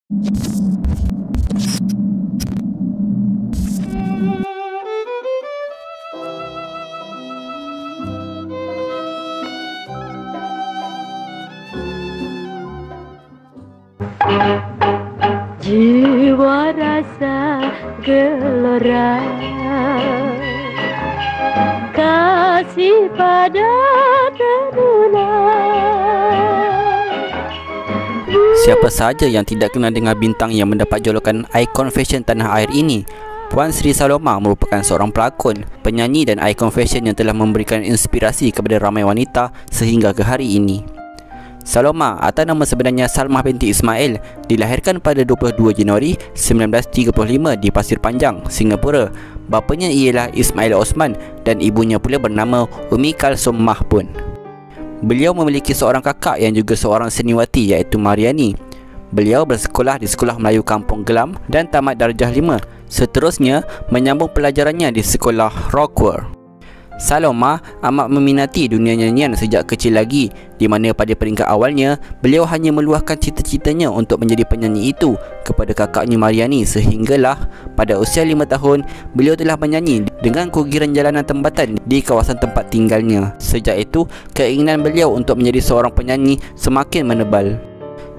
Jiwa rasa gelora, kasih pada terulang. Siapa sahaja yang tidak kenal dengan bintang yang mendapat julukan ikon fashion tanah air ini? Puan Sri Saloma merupakan seorang pelakon, penyanyi dan ikon fashion yang telah memberikan inspirasi kepada ramai wanita sehingga ke hari ini. Saloma atau nama sebenarnya Salmah binti Ismail dilahirkan pada 22 Januari 1935 di Pasir Panjang, Singapura. Bapanya ialah Ismail Osman dan ibunya pula bernama Umi Kalsum Mahpun. Beliau memiliki seorang kakak yang juga seorang seniwati iaitu Mariani. Beliau bersekolah di Sekolah Melayu Kampung Gelam dan tamat darjah 5. Seterusnya menyambung pelajarannya di Sekolah Rockwell. Saloma amat meminati dunia nyanyian sejak kecil lagi, di mana pada peringkat awalnya beliau hanya meluahkan cita-citanya untuk menjadi penyanyi itu kepada kakaknya Mariani, sehinggalah pada usia 5 tahun beliau telah menyanyi dengan kugiran jalanan tempatan di kawasan tempat tinggalnya. Sejak itu keinginan beliau untuk menjadi seorang penyanyi semakin menebal.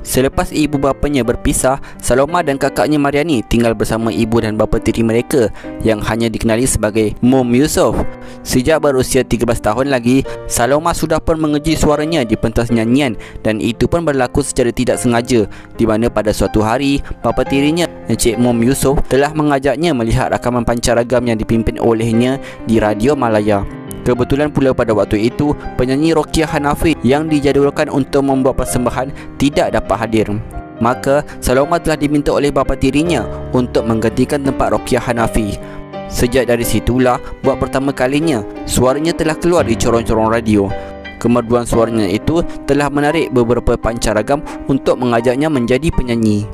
Selepas ibu bapanya berpisah, Saloma dan kakaknya Mariani tinggal bersama ibu dan bapa tiri mereka yang hanya dikenali sebagai Mom Yusof. Sejak berusia 13 tahun lagi, Saloma sudah pun menguji suaranya di pentas nyanyian, dan itu pun berlaku secara tidak sengaja, di mana pada suatu hari bapa tirinya, Encik Mom Yusof, telah mengajaknya melihat rakaman pancaragam yang dipimpin olehnya di Radio Malaya. Kebetulan pula pada waktu itu penyanyi Rokiah Hanafi yang dijadualkan untuk membuat persembahan tidak dapat hadir. Maka Saloma telah diminta oleh bapa tirinya untuk menggantikan tempat Rokiah Hanafi. Sejak dari situlah buat pertama kalinya suaranya telah keluar di corong-corong radio. Kemerduan suaranya itu telah menarik beberapa pancaragam untuk mengajaknya menjadi penyanyi.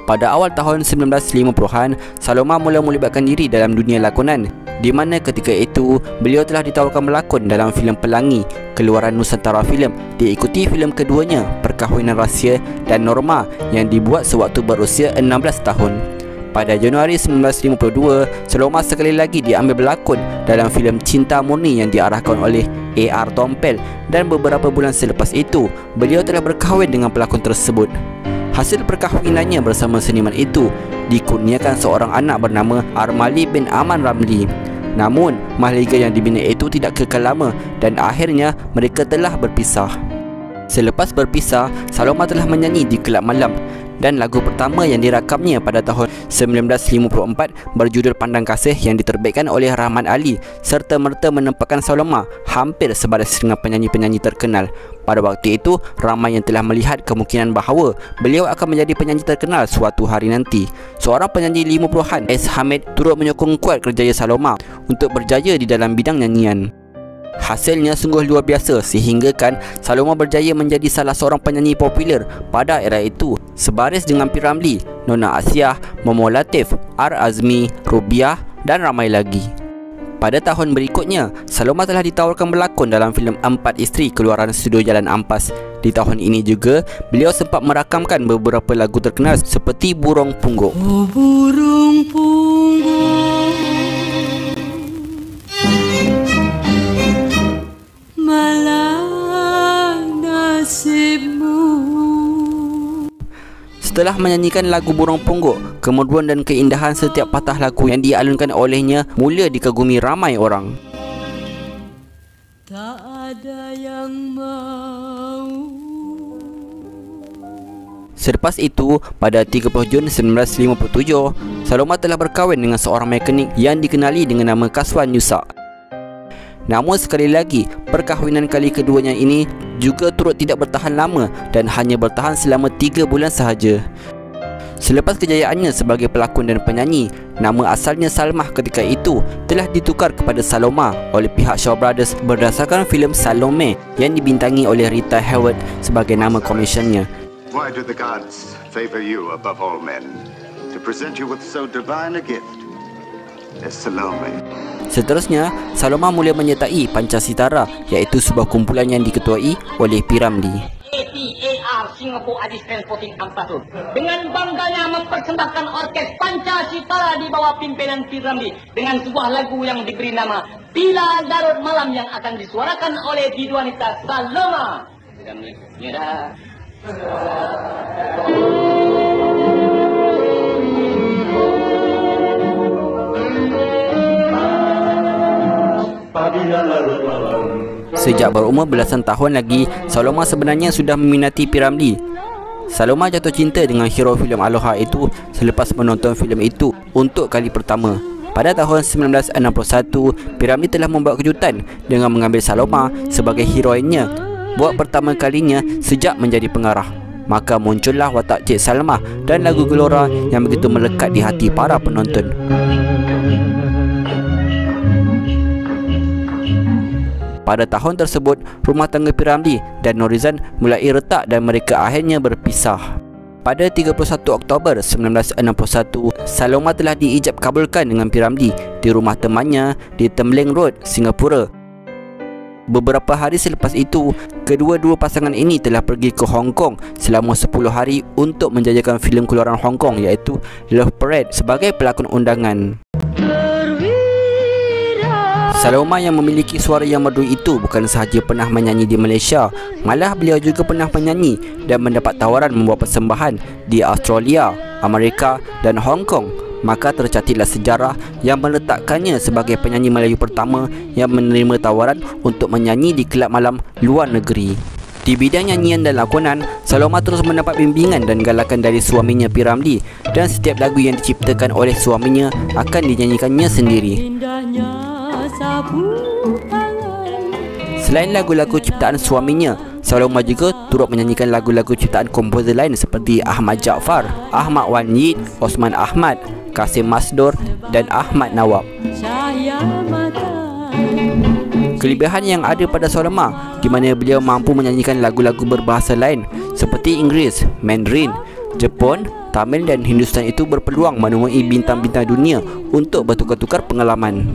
Pada awal tahun 1950-an, Saloma mula melibatkan diri dalam dunia lakonan, di mana ketika itu beliau telah ditawarkan melakon dalam filem Pelangi keluaran Nusantara Film, diikuti filem keduanya Perkahwinan Rahsia dan Norma yang dibuat sewaktu berusia 16 tahun. Pada Januari 1952, Saloma sekali lagi diambil berlakon dalam filem Cinta Murni yang diarahkan oleh A.R. Tompel, dan beberapa bulan selepas itu beliau telah berkahwin dengan pelakon tersebut. Hasil perkahwinannya bersama seniman itu dikurniakan seorang anak bernama Armali bin Aman Ramli. Namun mahliga yang dibina itu tidak kekal lama dan akhirnya mereka telah berpisah. Selepas berpisah, Saloma telah menyanyi di kelab malam, dan lagu pertama yang dirakamnya pada tahun 1954 berjudul Pandang Kasih yang diterbitkan oleh Rahman Ali serta-merta menempatkan Saloma hampir sebaris dengan penyanyi-penyanyi terkenal. Pada waktu itu, ramai yang telah melihat kemungkinan bahawa beliau akan menjadi penyanyi terkenal suatu hari nanti. Seorang penyanyi 50-an, S. Hamid, turut menyokong kuat kerjaya Saloma untuk berjaya di dalam bidang nyanyian. Hasilnya sungguh luar biasa sehinggakan Saloma berjaya menjadi salah seorang penyanyi popular pada era itu, sebaris dengan P. Ramlee, Nona Asiah, Momo Latif, R. Azmi, Rubiah dan ramai lagi. Pada tahun berikutnya, Saloma telah ditawarkan berlakon dalam filem Empat Isteri keluaran Studio Jalan Ampas. Di tahun ini juga, beliau sempat merakamkan beberapa lagu terkenal seperti Burung Pungguk. Oh, burung pungguk, malang nasibmu. Setelah menyanyikan lagu Burung Pungguk, kemerduan dan keindahan setiap patah lagu yang dialunkan olehnya mula dikagumi ramai orang. Tak ada yang mau. Selepas itu, pada 30 Jun 1957, Saloma telah berkahwin dengan seorang mekanik yang dikenali dengan nama Kaswan Yusak. Namun sekali lagi, perkahwinan kali keduanya ini juga turut tidak bertahan lama dan hanya bertahan selama 3 bulan sahaja. Selepas kejayaannya sebagai pelakon dan penyanyi, nama asalnya Salmah ketika itu telah ditukar kepada Saloma oleh pihak Shaw Brothers berdasarkan filem Salome yang dibintangi oleh Rita Hayworth sebagai nama komisionnya. Why do the gods favor you above all men to present you with so divine a gift as Salome? Seterusnya, Saloma mula menyertai Pancasitara, iaitu sebuah kumpulan yang diketuai oleh P. Ramlee. APARC Singapore Adis Transporting Ampelasur dengan bangganya mempersembahkan orkes Pancasila di bawah pimpinan P. Ramlee dengan sebuah lagu yang diberi nama Bila Larut Malam yang akan disuarakan oleh Biduanita Saloma. Ya. Sejak berumur belasan tahun lagi, Saloma sebenarnya sudah meminati P. Ramlee. Saloma jatuh cinta dengan hero filem Aloha itu selepas menonton filem itu untuk kali pertama. Pada tahun 1961, P. Ramlee telah membuat kejutan dengan mengambil Saloma sebagai heroinnya buat pertama kalinya sejak menjadi pengarah. Maka muncullah watak Cik Salma dan lagu Gelora yang begitu melekat di hati para penonton. Pada tahun tersebut, rumah tangga P. Ramlee dan Norizan mulai retak dan mereka akhirnya berpisah. Pada 31 Oktober 1961, Saloma telah diijab kabulkan dengan P. Ramlee di rumah temannya di Tembeling Road, Singapura. Beberapa hari selepas itu, kedua-dua pasangan ini telah pergi ke Hong Kong selama 10 hari untuk menjajakan filem keluaran Hong Kong iaitu Love Parade sebagai pelakon undangan. Saloma yang memiliki suara yang merdu itu bukan sahaja pernah menyanyi di Malaysia, malah beliau juga pernah menyanyi dan mendapat tawaran membuat persembahan di Australia, Amerika dan Hong Kong. Maka tercatatlah sejarah yang meletakkannya sebagai penyanyi Melayu pertama yang menerima tawaran untuk menyanyi di kelab malam luar negeri. Di bidang nyanyian dan lakonan, Saloma terus mendapat bimbingan dan galakan dari suaminya P. Ramlee, dan setiap lagu yang diciptakan oleh suaminya akan dinyanyikannya sendiri. Selain lagu-lagu ciptaan suaminya, Saloma juga turut menyanyikan lagu-lagu ciptaan komposer lain seperti Ahmad Jaafar, Ahmad Wan Yit, Osman Ahmad, Kasim Masdur dan Ahmad Nawab. Kelebihan yang ada pada Saloma di mana beliau mampu menyanyikan lagu-lagu berbahasa lain seperti Inggeris, Mandarin, Jepun, Tamil dan Hindustan itu berpeluang menemui bintang-bintang dunia untuk bertukar-tukar pengalaman.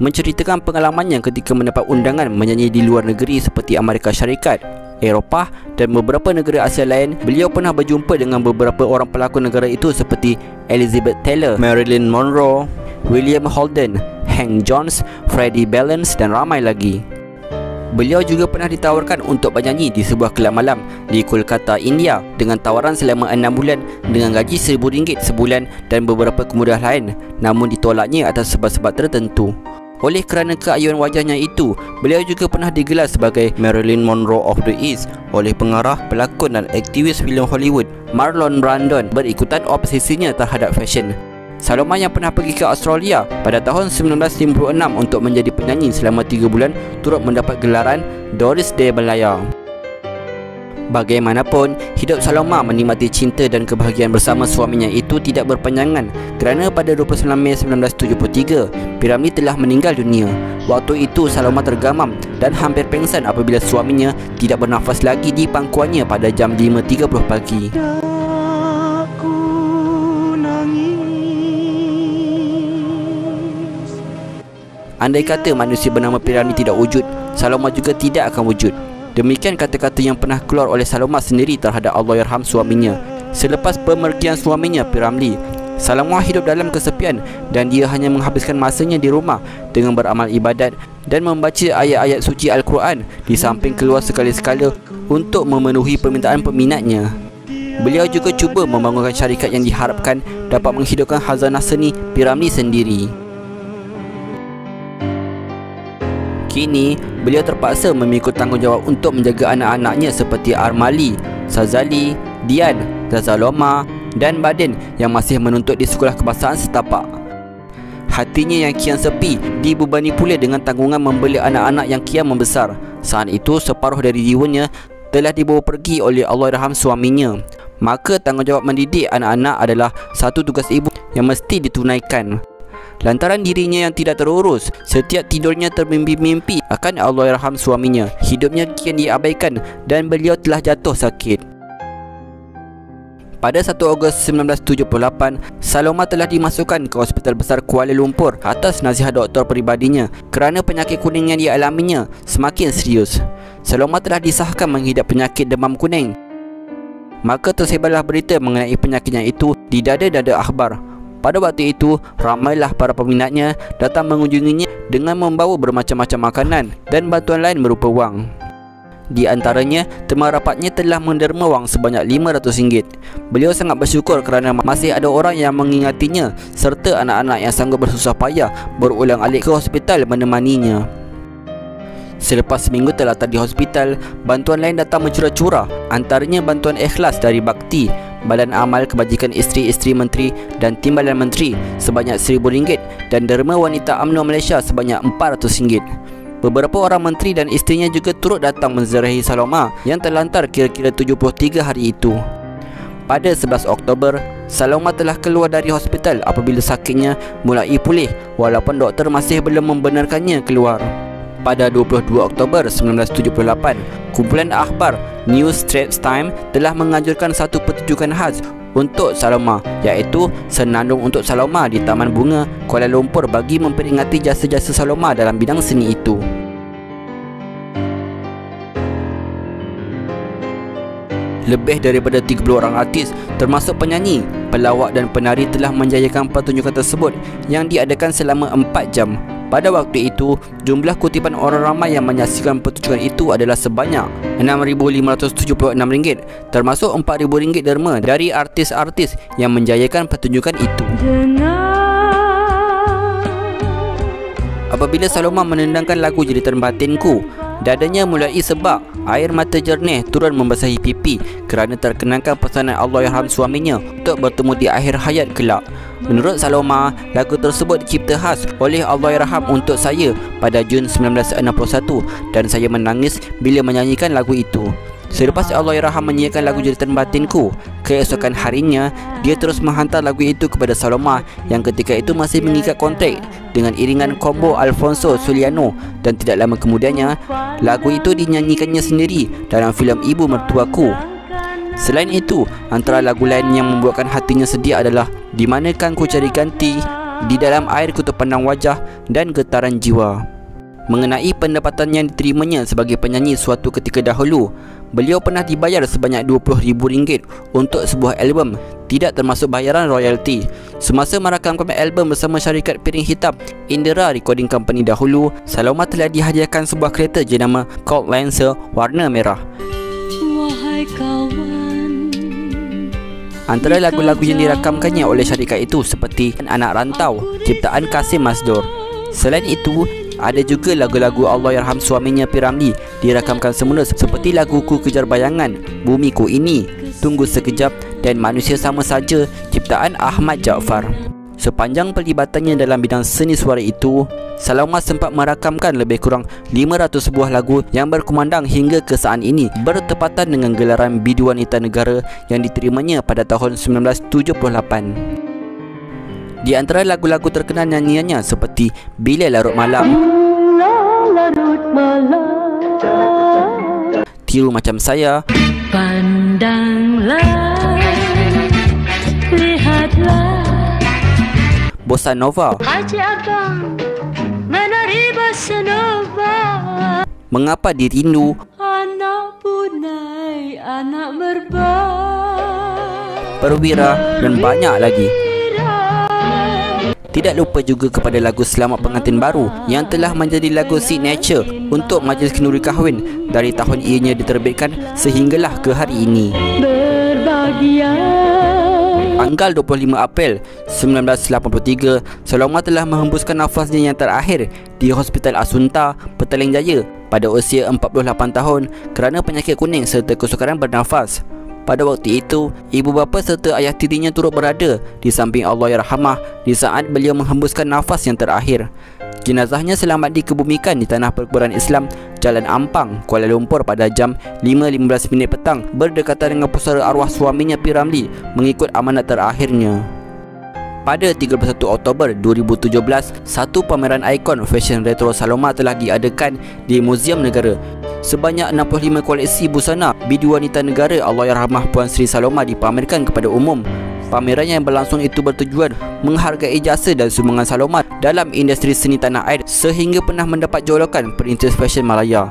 Menceritakan pengalamannya ketika mendapat undangan menyanyi di luar negeri seperti Amerika Syarikat, Eropah dan beberapa negara Asia lain, beliau pernah berjumpa dengan beberapa orang pelakon negara itu seperti Elizabeth Taylor, Marilyn Monroe, William Holden, Hank Jones, Freddie Balance dan ramai lagi. Beliau juga pernah ditawarkan untuk bernyanyi di sebuah kelab malam di Kolkata, India dengan tawaran selama 6 bulan dengan gaji RM1,000 sebulan dan beberapa kemudahan lain, namun ditolaknya atas sebab-sebab tertentu. Oleh kerana keayuan wajahnya itu, beliau juga pernah digelar sebagai Marilyn Monroe of the East oleh pengarah, pelakon dan aktivis filem Hollywood Marlon Brando berikutan obsesinya terhadap fashion. Saloma yang pernah pergi ke Australia pada tahun 1956 untuk menjadi penyanyi selama 3 bulan turut mendapat gelaran Doris de Belaya. Bagaimanapun, hidup Saloma menikmati cinta dan kebahagiaan bersama suaminya itu tidak berpanjangan kerana pada 29 Mei 1973, P. Ramlee telah meninggal dunia. Waktu itu Saloma tergamam dan hampir pingsan apabila suaminya tidak bernafas lagi di pangkuannya pada jam 5.30 pagi. Andai kata manusia bernama P. Ramlee tidak wujud, Saloma juga tidak akan wujud. Demikian kata-kata yang pernah keluar oleh Saloma sendiri terhadap Allahyarham suaminya. Selepas pemergian suaminya P. Ramlee, Saloma hidup dalam kesepian dan dia hanya menghabiskan masanya di rumah dengan beramal ibadat dan membaca ayat-ayat suci Al-Quran di samping keluar sekali-sekala untuk memenuhi permintaan peminatnya. Beliau juga cuba membangunkan syarikat yang diharapkan dapat menghidupkan khazanah seni P. Ramlee sendiri. Kini, beliau terpaksa memikul tanggungjawab untuk menjaga anak-anaknya seperti Armali, Sazali, Dian, Zazaloma dan Badin yang masih menuntut di sekolah kebangsaan setapak. Hatinya yang kian sepi dibebani pula dengan tanggungan membela anak-anak yang kian membesar. Saat itu, separuh dari jiwanya telah dibawa pergi oleh Allahyarham suaminya. Maka tanggungjawab mendidik anak-anak adalah satu tugas ibu yang mesti ditunaikan. Lantaran dirinya yang tidak terurus, setiap tidurnya termimpi-mimpi akan Allahyarham suaminya. Hidupnya kian diabaikan dan beliau telah jatuh sakit. Pada 1 Ogos 1978, Saloma telah dimasukkan ke Hospital Besar Kuala Lumpur atas nasihat doktor peribadinya kerana penyakit kuning yang dialaminya semakin serius. Saloma telah disahkan mengidap penyakit demam kuning. Maka tersebarlah berita mengenai penyakitnya itu di dada-dada akhbar. Pada waktu itu, ramailah para peminatnya datang mengunjunginya dengan membawa bermacam-macam makanan dan bantuan lain berupa wang. Di antaranya, teman rapatnya telah menderma wang sebanyak RM500. Beliau sangat bersyukur kerana masih ada orang yang mengingatinya serta anak-anak yang sanggup bersusah payah berulang-alik ke hospital menemaninya. Selepas seminggu terlantar di hospital, bantuan lain datang mencurah-curah, antaranya bantuan ikhlas dari Bakti, Badan Amal Kebajikan Isteri-Isteri Menteri dan Timbalan Menteri sebanyak RM1,000 dan derma wanita UMNO Malaysia sebanyak RM400. Beberapa orang menteri dan isterinya juga turut datang menziarahi Saloma yang terlantar kira-kira 73 hari itu. Pada 11 Oktober, Saloma telah keluar dari hospital apabila sakitnya mulai pulih walaupun doktor masih belum membenarkannya keluar. Pada 22 Oktober 1978, kumpulan akhbar New Straits Times telah menganjurkan satu pertunjukan khas untuk Saloma, iaitu Senandung untuk Saloma di Taman Bunga Kuala Lumpur bagi memperingati jasa-jasa Saloma dalam bidang seni itu. Lebih daripada 30 orang artis termasuk penyanyi, pelawak dan penari telah menjayakan pertunjukan tersebut yang diadakan selama 4 jam. Pada waktu itu, jumlah kutipan orang ramai yang menyaksikan pertunjukan itu adalah sebanyak RM6,576, termasuk RM4,000 derma dari artis-artis yang menjayakan pertunjukan itu. Apabila Saloma menendangkan lagu Jeritan Batinku, dadanya mulai sebab, air mata jernih turun membasahi pipi kerana terkenangkan pesanan Allahyarham suaminya untuk bertemu di akhir hayat kelak. Menurut Saloma, lagu tersebut dicipta khas oleh Allahyarham untuk saya pada Jun 1961 dan saya menangis bila menyanyikan lagu itu. Selepas Allahyarham menyanyikan lagu Jeritan Batinku, keesokan harinya dia terus menghantar lagu itu kepada Saloma yang ketika itu masih mengikat kontrak dengan iringan combo Alfonso Soliano, dan tidak lama kemudiannya lagu itu dinyanyikannya sendiri dalam filem Ibu Mertuaku. Selain itu, antara lagu lain yang membuatkan hatinya sedih adalah Di Manakan Ku Cari Ganti, Di Dalam Air Ku Terpandang Wajah dan Getaran Jiwa. Mengenai pendapatan yang diterimanya sebagai penyanyi suatu ketika dahulu, beliau pernah dibayar sebanyak RM20,000 untuk sebuah album, tidak termasuk bayaran royalti. Semasa merakamkan album bersama syarikat piring hitam Indera Recording Company dahulu, Saloma telah dihadiahkan sebuah kereta jenama Colt Lancer warna merah. Wahai kawan, antara lagu-lagu yang dirakamkannya oleh syarikat itu seperti Anak Rantau, ciptaan Kasim Masdur. Selain itu, ada juga lagu-lagu Allahyarham suaminya P. Ramlee dirakamkan semula seperti lagu Ku Kejar Bayangan, Bumiku Ini, Tunggu Sekejap dan Manusia Sama Saja, ciptaan Ahmad Jaafar. Sepanjang perlibatannya dalam bidang seni suara itu, Saloma sempat merakamkan lebih kurang 500 buah lagu yang berkumandang hingga ke saat ini, bertepatan dengan gelaran Bidu Wanita Negara yang diterimanya pada tahun 1978. Di antara lagu-lagu terkenal nyanyiannya seperti Bila Larut Malam, Tiru Macam Saya, pandanglah, lihatlah, Bossa Nova, Haji Abang menari Bossa Nova, Mengapa Dirindu, anak punai, anak merbah, Perwira dan banyak lagi. Tidak lupa juga kepada lagu Selamat Pengantin Baru yang telah menjadi lagu signature untuk Majlis Kenduri Kahwin dari tahun ianya diterbitkan sehinggalah ke hari ini. berbahagia. Tanggal 25 April 1983, Saloma telah menghembuskan nafasnya yang terakhir di Hospital Asunta, Petaling Jaya pada usia 48 tahun kerana penyakit kuning serta kesukaran bernafas. Pada waktu itu, ibu bapa serta ayah tirinya turut berada di samping Allahyarhamah di saat beliau menghembuskan nafas yang terakhir. Jenazahnya selamat dikebumikan di Tanah Perkuburan Islam, Jalan Ampang, Kuala Lumpur pada jam 5.15 petang berdekatan dengan pusara arwah suaminya P. Ramlee mengikut amanat terakhirnya. Pada 31 Oktober 2017, satu pameran ikon fashion retro Saloma telah diadakan di Muzium Negara. Sebanyak 65 koleksi busana bidu wanita negara Allahyarhamah Puan Sri Saloma dipamerkan kepada umum. Pameran yang berlangsung itu bertujuan menghargai jasa dan sumbangan Saloma dalam industri seni tanah air sehingga pernah mendapat jolokan Perintis Fashion Malaya.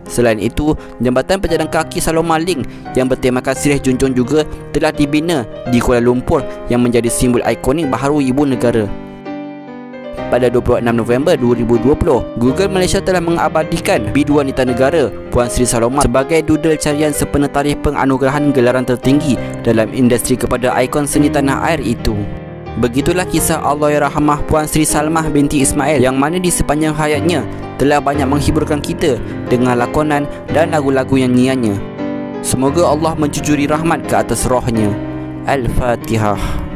Selain itu, jambatan pejalan kaki Saloma Link yang bertemakan Sirih Junjung juga telah dibina di Kuala Lumpur yang menjadi simbol ikonik baharu ibu negara. Pada 26 November 2020, Google Malaysia telah mengabadikan bidu wanita negara Puan Sri Saloma sebagai doodle carian sempena tarikh penganugerahan gelaran tertinggi dalam industri kepada ikon seni tanah air itu. Begitulah kisah Allahyarhamah Puan Sri Salmah binti Ismail yang mana di sepanjang hayatnya telah banyak menghiburkan kita dengan lakonan dan lagu-lagu yang nyanyiannya. Semoga Allah mencucuri rahmat ke atas rohnya. Al-Fatihah.